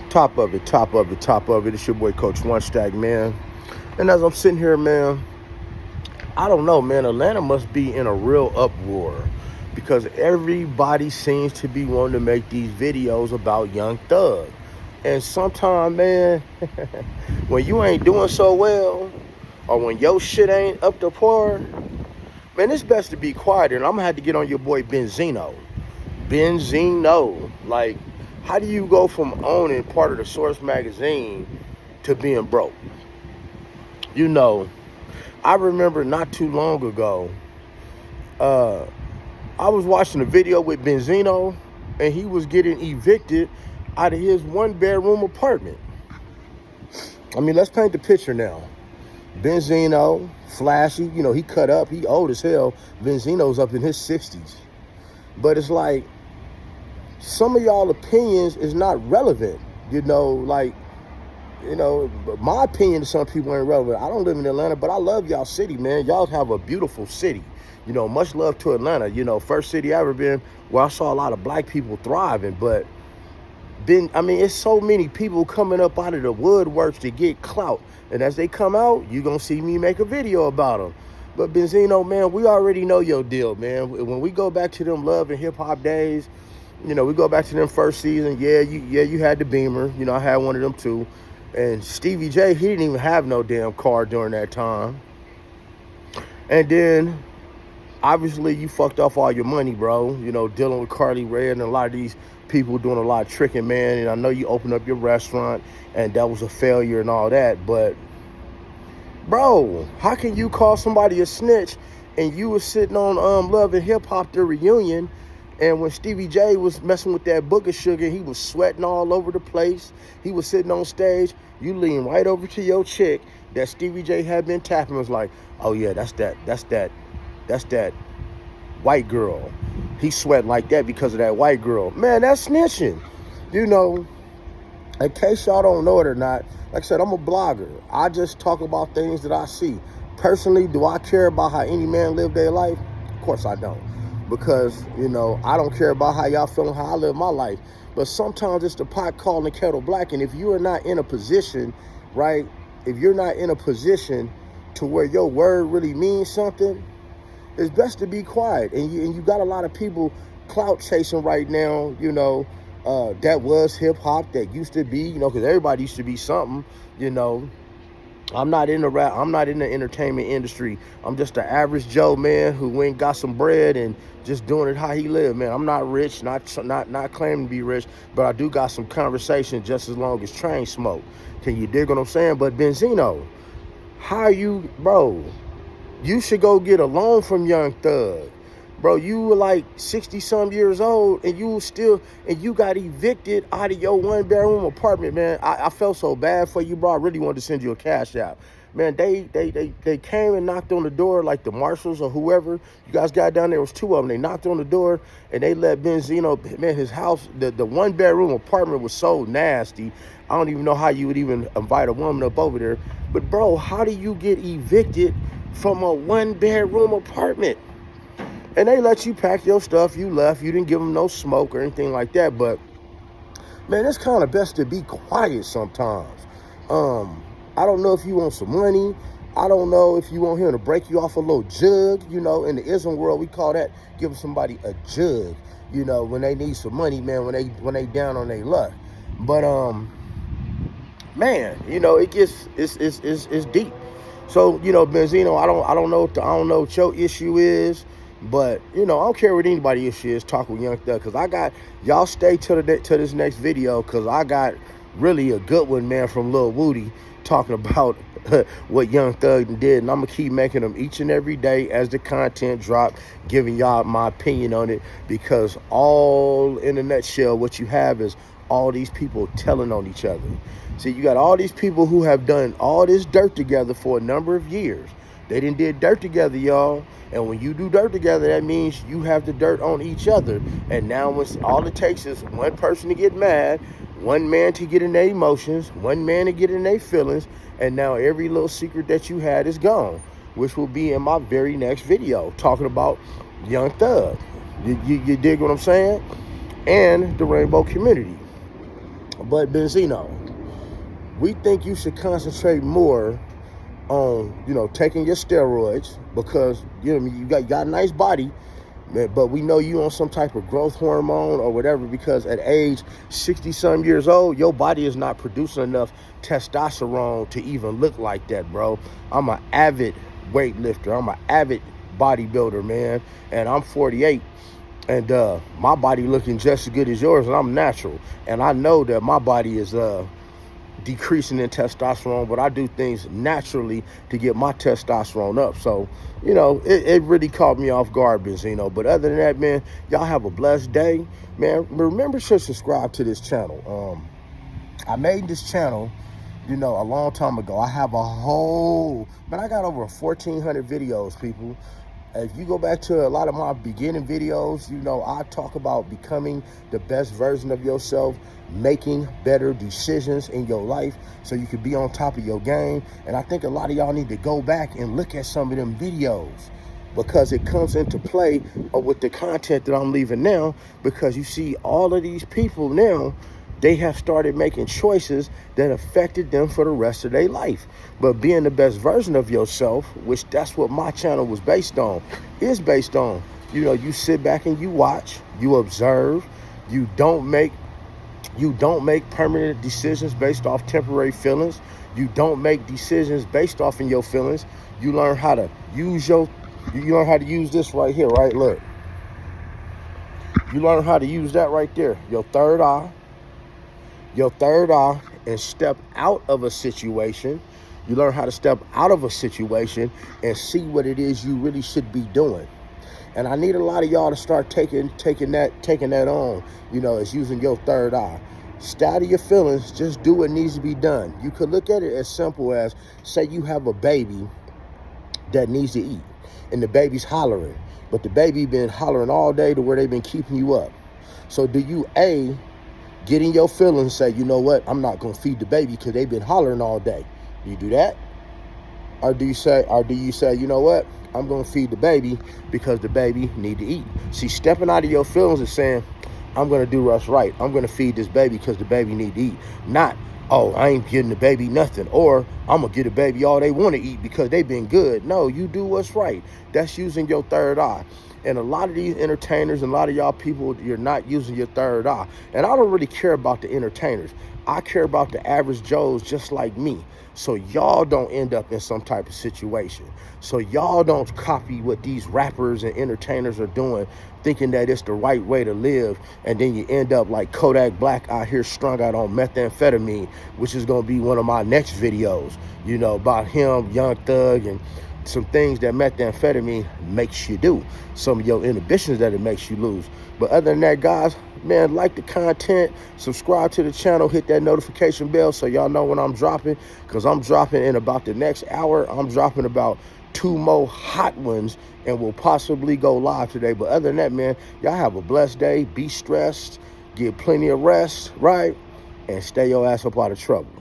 Top of it, top of it, top of it. It's your boy Coach One Stack, man. And as I'm sitting here, man, I don't know, man. Atlanta must be in a real uproar because everybody seems to be wanting to make these videos about Young Thug. And sometimes, man, when you ain't doing so well or when your shit ain't up to par, man, it's best to be quiet. And I'm gonna have to get on your boy Benzino. Benzino. Like, how do you go from owning part of the Source magazine to being broke? You know, I remember not too long ago, I was watching a video with Benzino, and he was getting evicted out of his one-bedroom apartment. I mean, let's paint the picture now. Benzino, flashy, you know, he cut up, he old as hell. Benzino's up in his 60s. But it's like, some of y'all opinions is not relevant. You know, like, you know, my opinion to some people ain't relevant. I don't live in Atlanta, but I love y'all city, man. Y'all have a beautiful city. You know, much love to Atlanta. You know, first city I ever been where I saw a lot of black people thriving. But it's so many people coming up out of the woodworks to get clout. And as they come out, you gonna see me make a video about them. But Benzino, man, we already know your deal, man. When we go back to them love and hip hop days, you know, we go back to them first season. You had the Beamer. You know, I had one of them too. And Stevie J, he didn't even have no damn car during that time. And then, obviously, you fucked off all your money, bro. You know, dealing with Carly Rae and a lot of these people doing a lot of tricking, man. And I know you opened up your restaurant, and that was a failure and all that. But, bro, how can you call somebody a snitch and you was sitting on Love and Hip Hop, the reunion, and when Stevie J was messing with that Booger Sugar, he was sweating all over the place. He was sitting on stage. You lean right over to your chick that Stevie J had been tapping. Was like, oh yeah, that's that white girl. He sweat like that because of that white girl. Man, that's snitching. You know, in case y'all don't know it or not, like I said, I'm a blogger. I just talk about things that I see. Personally, do I care about how any man live their life? Of course I don't. Because, you know, I don't care about how y'all feeling, how I live my life. But sometimes it's the pot calling the kettle black. And if you are not in a position, right, if you're not in a position to where your word really means something, it's best to be quiet. And you got a lot of people clout chasing right now, you know, that was hip hop, that used to be, you know, because everybody used to be something, you know. I'm not in the rap. I'm not in the entertainment industry. I'm just an average Joe, man, who went and got some bread and just doing it how he lived, man. I'm not rich, not claiming to be rich, but I do got some conversation just as long as train smoke. Can you dig what I'm saying? But Benzino, how you, bro? You should go get a loan from Young Thug. Bro, you were like 60-some years old, and you got evicted out of your one-bedroom apartment, man. I felt so bad for you, bro. I really wanted to send you a cash out. Man, they came and knocked on the door, like the marshals or whoever. You guys got down there, was two of them. They knocked on the door, and they let Benzino, man, his house, the one-bedroom apartment was so nasty. I don't even know how you would even invite a woman up over there. But, bro, how do you get evicted from a one-bedroom apartment? And they let you pack your stuff. You left. You didn't give them no smoke or anything like that. But, man, it's kind of best to be quiet sometimes. I don't know if you want some money. I don't know if you want him to break you off a little jug. You know, in the Islam world, we call that giving somebody a jug. You know, when they need some money, man, when they down on their luck. But, man, you know, it's deep. So, you know, Benzino, I don't know what your issue is. But, you know, I don't care what anybody's issue is, talk with Young Thug, because y'all stay to this next video, because I got really a good one, man, from Lil Woody talking about what Young Thug did, and I'm going to keep making them each and every day as the content drop, giving y'all my opinion on it, because all in a nutshell, what you have is all these people telling on each other. See, you got all these people who have done all this dirt together for a number of years. They done did dirt together, y'all. And when you do dirt together, that means you have the dirt on each other. And now all it takes is one person to get mad, one man to get in their emotions, one man to get in their feelings, and now every little secret that you had is gone, which will be in my very next video, talking about Young Thug. You dig what I'm saying? And the rainbow community. But Benzino, we think you should concentrate more on, taking your steroids because, you got a nice body, but we know you on some type of growth hormone or whatever, because at age 60-some years old, your body is not producing enough testosterone to even look like that, bro. I'm an avid weightlifter. I'm an avid bodybuilder, man, and I'm 48. And my body looking just as good as yours, and I'm natural. And I know that my body is decreasing in testosterone, but I do things naturally to get my testosterone up. So, it really caught me off guard, Benzino. But other than that, man, y'all have a blessed day. Man, remember to subscribe to this channel. I made this channel, a long time ago. I have I got over 1,400 videos, people. If you go back to a lot of my beginning videos, I talk about becoming the best version of yourself, making better decisions in your life so you can be on top of your game. And I think a lot of y'all need to go back and look at some of them videos, because it comes into play with the content that I'm leaving now, because you see all of these people now, they have started making choices that affected them for the rest of their life. But being the best version of yourself, which that's what my channel was based on, you sit back and you watch, you observe, you don't make permanent decisions based off temporary feelings. You don't make decisions based off in your feelings. You learn how to use this right here, right? Look. You learn how to use that right there, your third eye, and step out of a situation. You learn how to step out of a situation and see what it is you really should be doing. And I need a lot of y'all to start taking that on, as using your third eye. Stay out of your feelings, just do what needs to be done. You could look at it as simple as, say you have a baby that needs to eat, and the baby's hollering, but the baby been hollering all day to where they've been keeping you up. So do you, get in your feelings and say, you know what, I'm not going to feed the baby because they've been hollering all day? Do you do that? Or do you say, you know what, I'm going to feed the baby because the baby need to eat? See, stepping out of your feelings and saying, I'm going to do what's right. I'm going to feed this baby because the baby need to eat. Not, oh, I ain't getting the baby nothing. Or I'm going to get the baby all they want to eat because they've been good. No, you do what's right. That's using your third eye. And a lot of these entertainers and a lot of y'all people, you're not using your third eye. And I don't really care about the entertainers. I care about the average Joes just like me. So y'all don't end up in some type of situation. So y'all don't copy what these rappers and entertainers are doing, thinking that it's the right way to live. And then you end up like Kodak Black out here strung out on methamphetamine, which is going to be one of my next videos, about him, Young Thug, and some things that methamphetamine makes you do, some of your inhibitions that it makes you lose. But other than that, guys, man, like the content, subscribe to the channel, hit that notification bell so y'all know when I'm dropping, because I'm dropping in about the next hour. I'm dropping about 2 more hot ones and will possibly go live today. But other than that, man, y'all have a blessed day. Be stressed, get plenty of rest, right? And stay your ass up out of trouble.